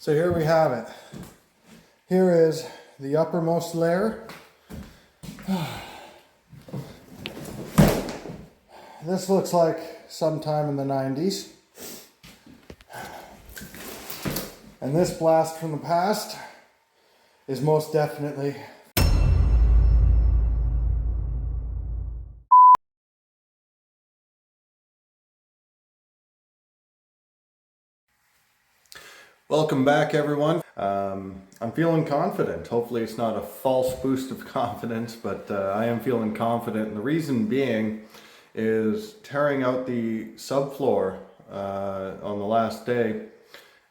So here we have it. Here is the uppermost layer. This looks like sometime in the 90s. And this blast from the past is most definitely Welcome back, everyone. I'm feeling confident. Hopefully it's not a false boost of confidence, but I am feeling confident. And the reason being is tearing out the subfloor on the last day.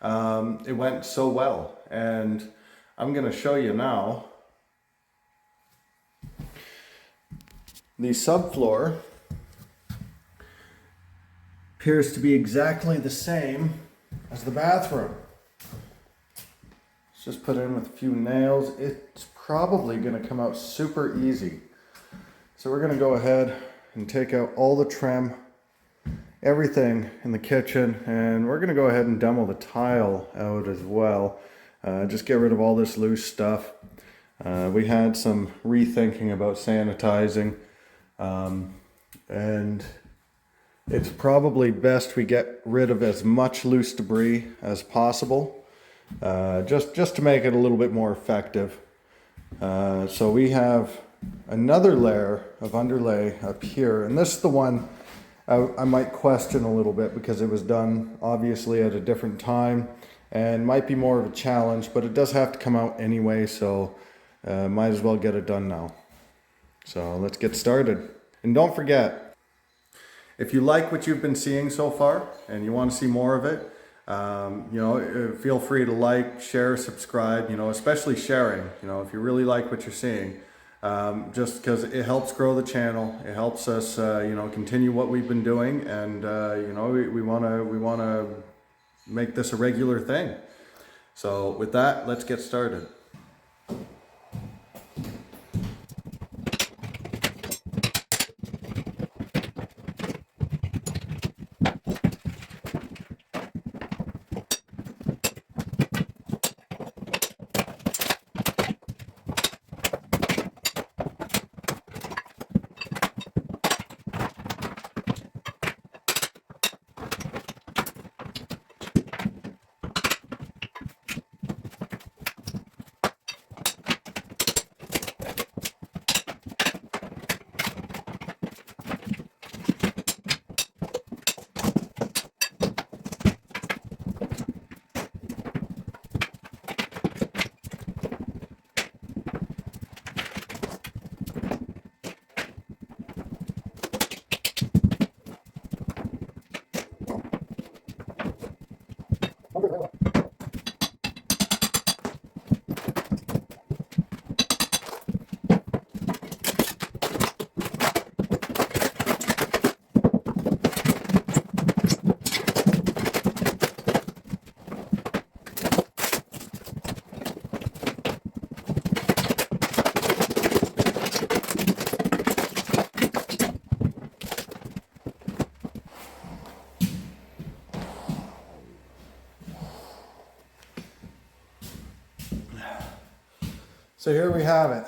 It went so well, and I'm going to show you now. The subfloor appears to be exactly the same as the bathroom. Just put in with a few nails. It's probably going to come out super easy. So we're going to go ahead and take out all the trim, everything in the kitchen, and we're going to go ahead and demo the tile out as well. Just get rid of all this loose stuff. We had some rethinking about sanitizing, and it's probably best we get rid of as much loose debris as possible. Just to make it a little bit more effective. So we have another layer of underlay up here, and this is the one I might question a little bit because it was done obviously at a different time and might be more of a challenge, but it does have to come out anyway, so might as well get it done now. So let's get started. And don't forget, if you like what you've been seeing so far and you want to see more of it, feel free to like, share, subscribe, especially sharing, if you really like what you're seeing, just because it helps grow the channel. It helps us, continue what we've been doing. And, we want to make this a regular thing. So with that, let's get started. So here we have it.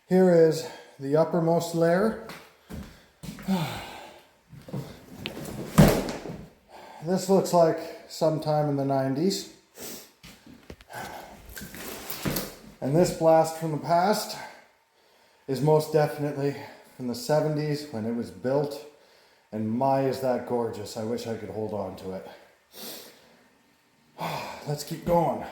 Here is the uppermost layer. This looks like sometime in the 90s. And this blast from the past is most definitely from the 70s when it was built. And my, is that gorgeous. I wish I could hold on to it. Let's keep going.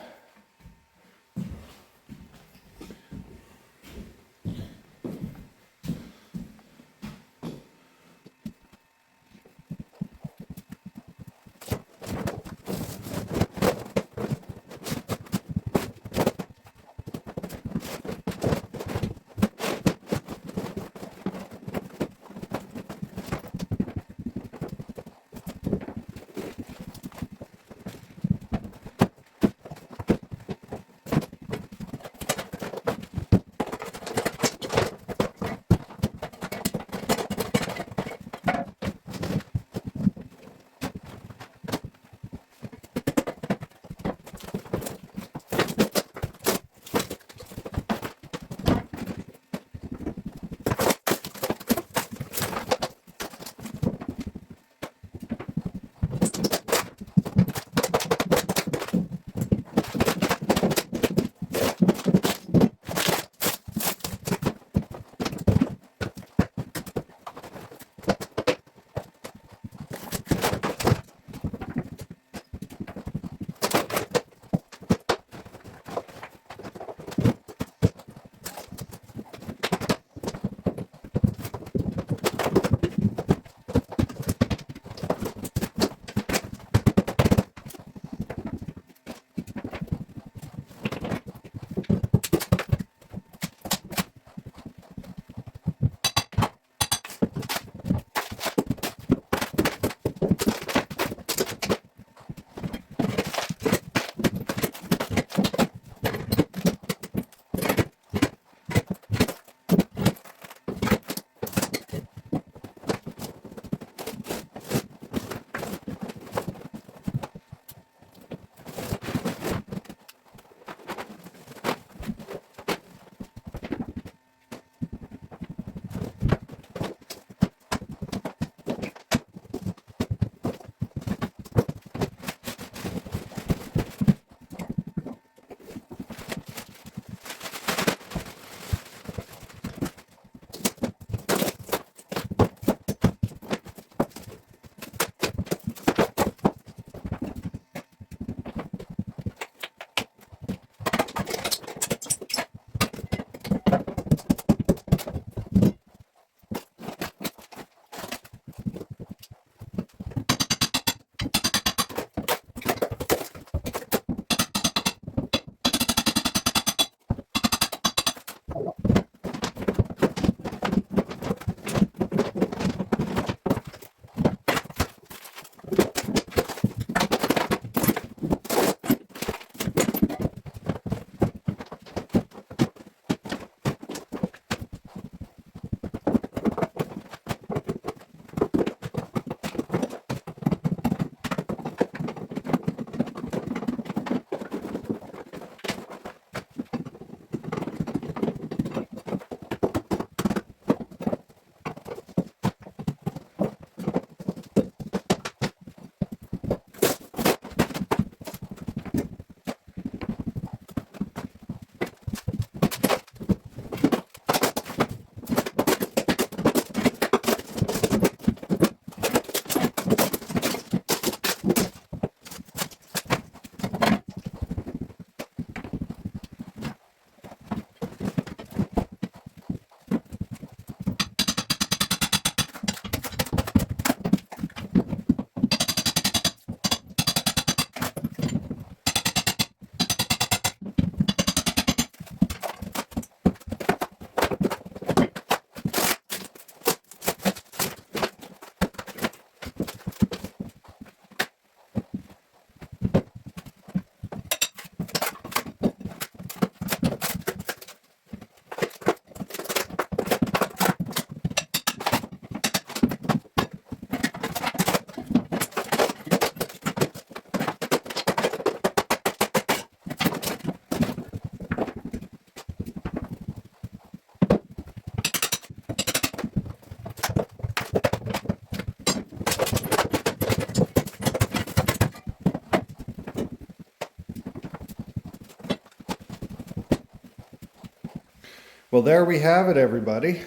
Well, there we have it, everybody.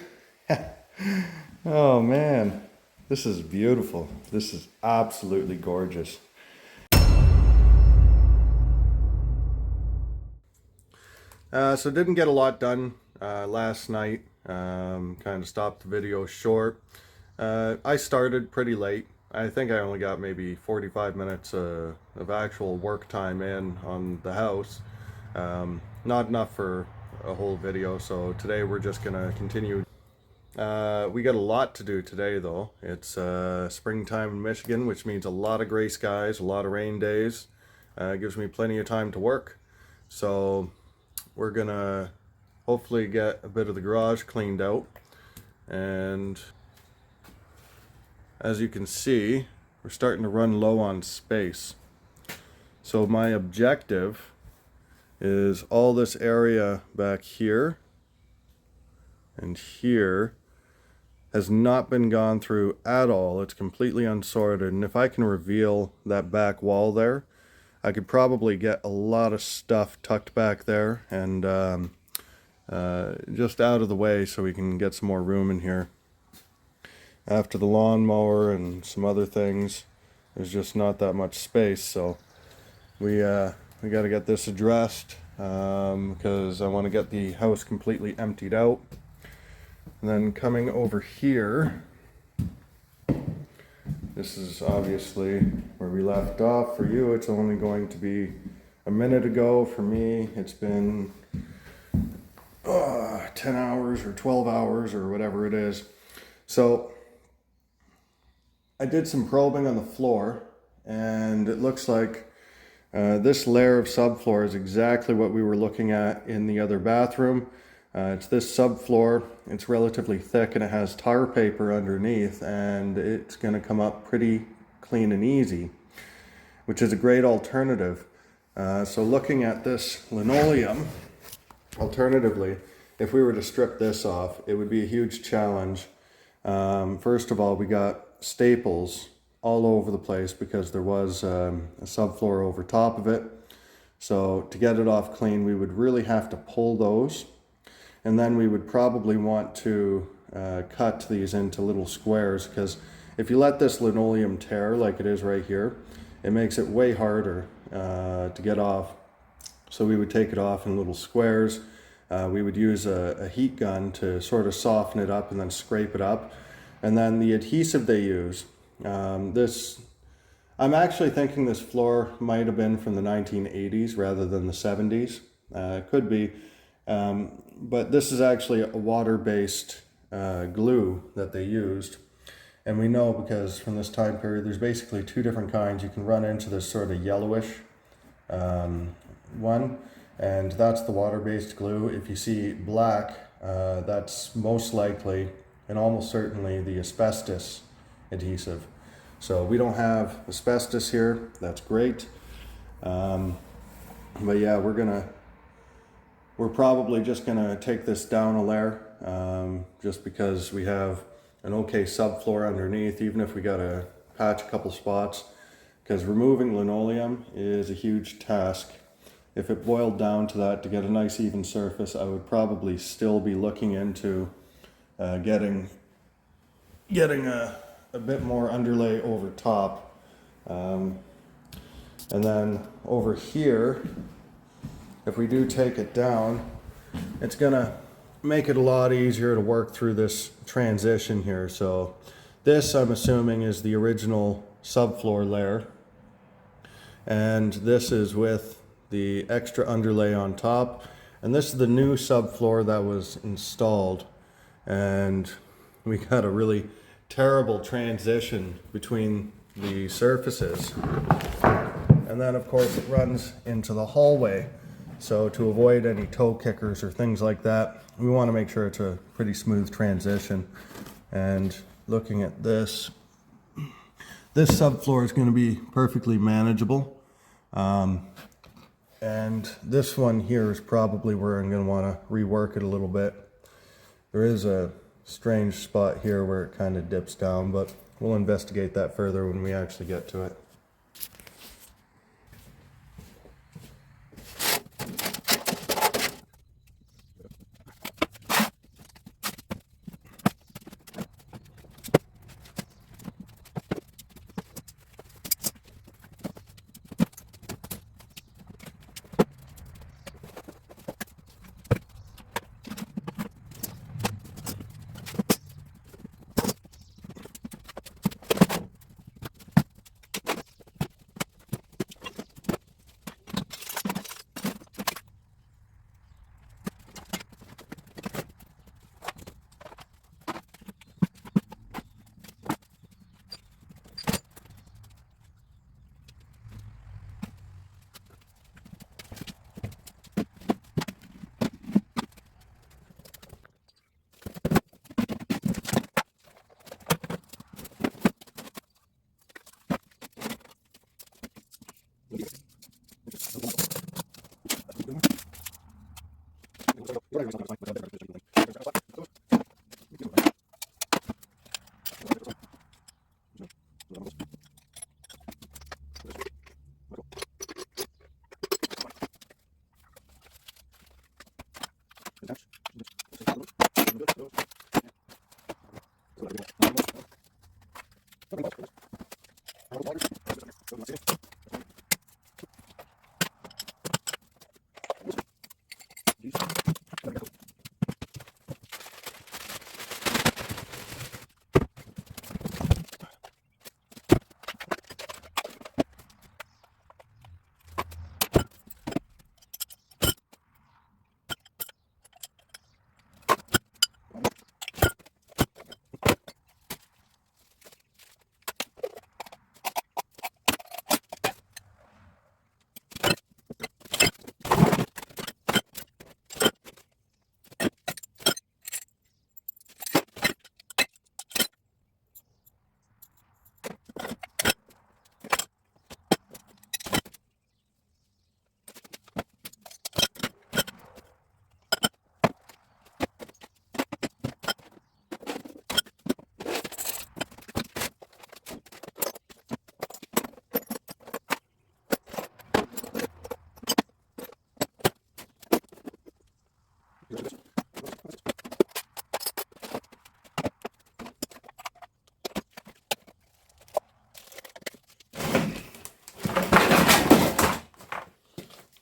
Oh man, this is beautiful. This is absolutely gorgeous. So didn't get a lot done last night. Kind of stopped the video short. I started pretty late. I think I only got maybe 45 minutes of actual work time in on the house. Not enough for a whole video, so today we're just gonna continue. We got a lot to do today though. It's springtime in Michigan, which means a lot of gray skies, a lot of rain days. Gives me plenty of time to work. So we're gonna hopefully get a bit of the garage cleaned out. And as you can see, we're starting to run low on space. So my objective is all this area back here and here has not been gone through at all. It's completely unsorted, and if I can reveal that back wall there, I could probably get a lot of stuff tucked back there and just out of the way so we can get some more room in here. After the lawnmower and some other things, there's just not that much space, so we got to get this addressed because I want to get the house completely emptied out. And then coming over here, this is obviously where we left off. For you, it's only going to be a minute ago. For me, it's been 10 hours or 12 hours or whatever it is. So I did some probing on the floor, and it looks like this layer of subfloor is exactly what we were looking at in the other bathroom. It's this subfloor. It's relatively thick and it has tar paper underneath, and it's going to come up pretty clean and easy, which is a great alternative. So looking at this linoleum, alternatively, if we were to strip this off, it would be a huge challenge. First of all, we got staples all over the place because there was a subfloor over top of it. So to get it off clean, we would really have to pull those. And then we would probably want to cut these into little squares, because if you let this linoleum tear like it is right here, it makes it way harder to get off. So we would take it off in little squares. We would use a heat gun to sort of soften it up and then scrape it up. And then the adhesive they use, I'm actually thinking this floor might have been from the 1980s rather than the 70s. It could be. But this is actually a water-based glue that they used. And we know because from this time period, there's basically two different kinds. You can run into this sort of yellowish one, and that's the water-based glue. If you see black, that's most likely and almost certainly the asbestos adhesive. So we don't have asbestos here. That's great. But yeah, we're probably just gonna take this down a layer, just because we have an okay subfloor underneath, even if we gotta patch a couple spots, because removing linoleum is a huge task. If it boiled down to that, to get a nice even surface, I would probably still be looking into getting a bit more underlay over top. And then over here, if we do take it down, it's gonna make it a lot easier to work through this transition here. So this, I'm assuming, is the original subfloor layer, and this is with the extra underlay on top, and this is the new subfloor that was installed. And we got a really terrible transition between the surfaces, and then of course it runs into the hallway. So to avoid any toe kickers or things like that, we want to make sure it's a pretty smooth transition. And looking at this subfloor is going to be perfectly manageable. And this one here is probably where I'm going to want to rework it a little bit. There is a strange spot here where it kind of dips down, but we'll investigate that further when we actually get to it.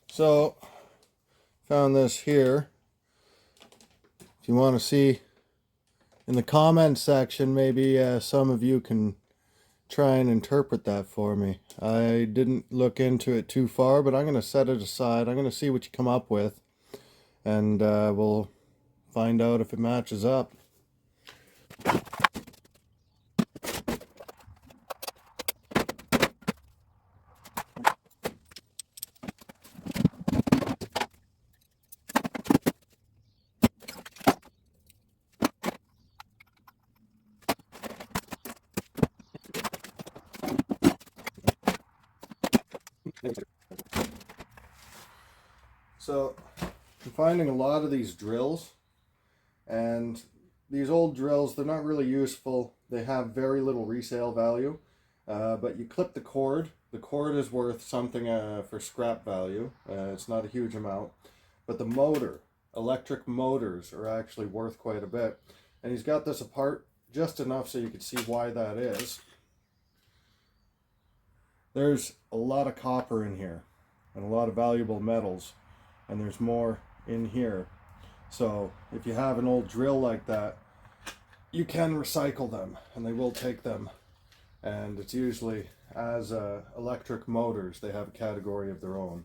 So, found this here. If you want to see in the comment section, maybe some of you can try and interpret that for me. I didn't look into it too far, but I'm going to set it aside. I'm going to see what you come up with, and we'll find out if it matches up. So I'm finding a lot of these drills, and these old drills, they're not really useful. They have very little resale value, but you clip the cord. The cord is worth something for scrap value. It's not a huge amount, but the motor, electric motors, are actually worth quite a bit. And he's got this apart just enough so you can see why that is. There's a lot of copper in here and a lot of valuable metals, and there's more in here. So if you have an old drill like that, you can recycle them, and they will take them. And it's usually as electric motors, they have a category of their own.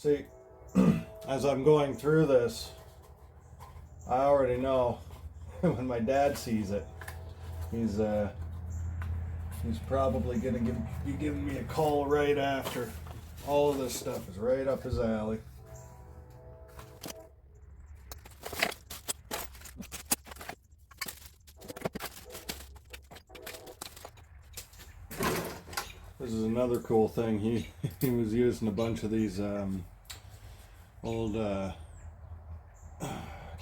See, as I'm going through this, I already know when my dad sees it, he's probably gonna be giving me a call right after. All of this stuff is right up his alley. This is another cool thing. He was using a bunch of these old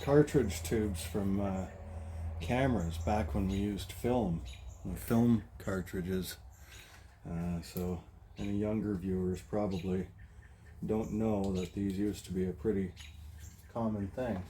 cartridge tubes from cameras back when we used film cartridges. So any younger viewers probably don't know that these used to be a pretty common thing.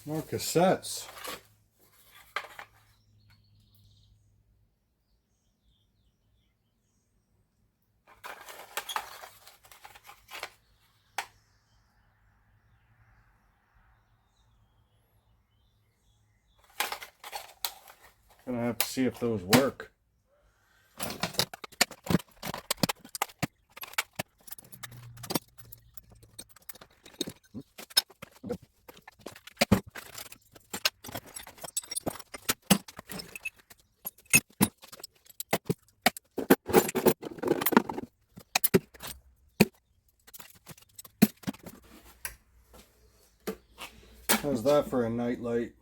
More cassettes. Gonna have to see if those work. How's that for a night light?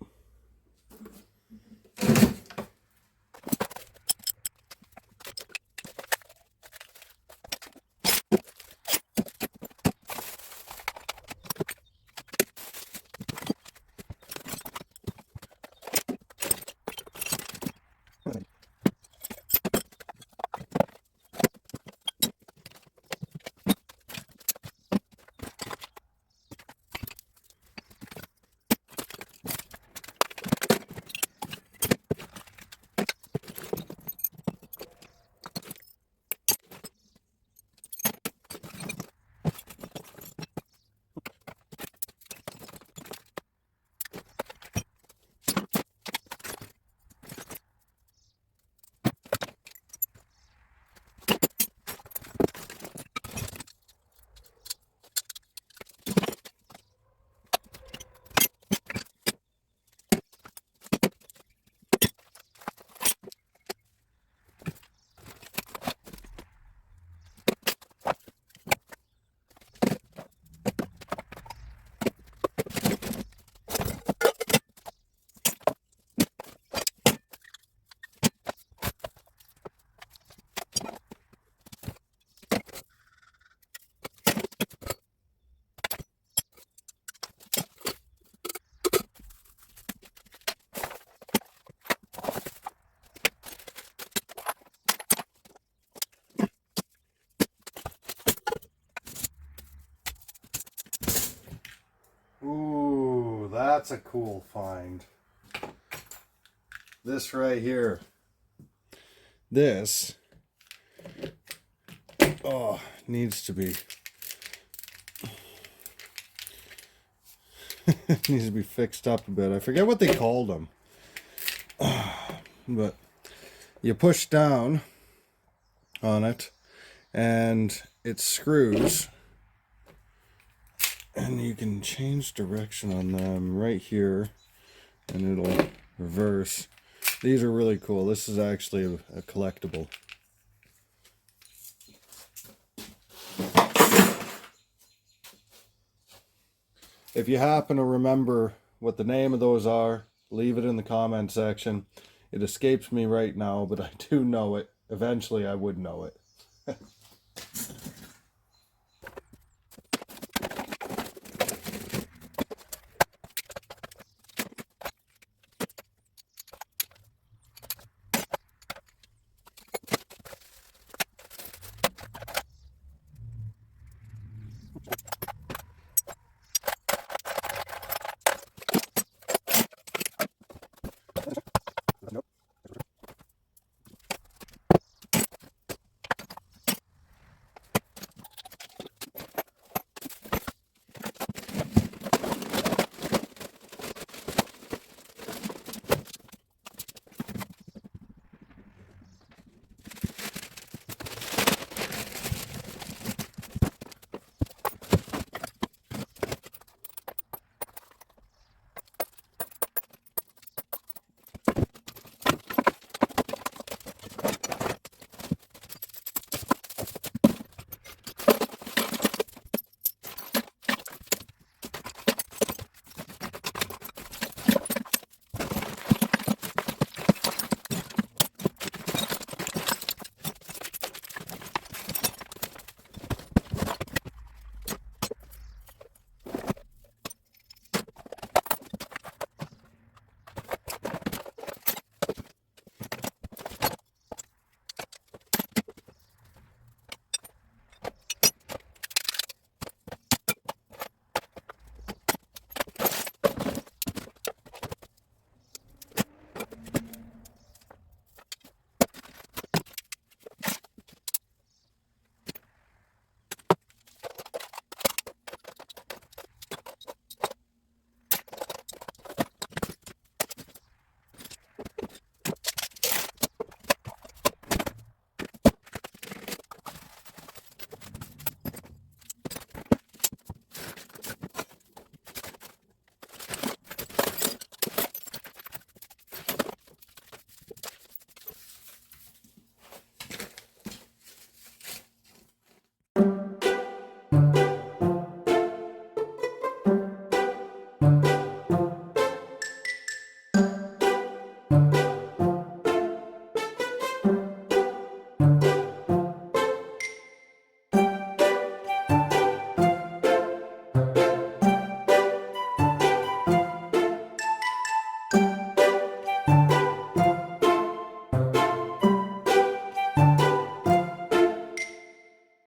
Ooh, that's a cool find. This right here. This needs to be needs to be fixed up a bit. I forget what they called them. But you push down on it and it screws, and you can change direction on them right here and it'll reverse. These are really cool. This is actually a collectible. If you happen to remember what the name of those are, leave it in the comment section. It escapes me right now, but I do know it. Eventually I would know it.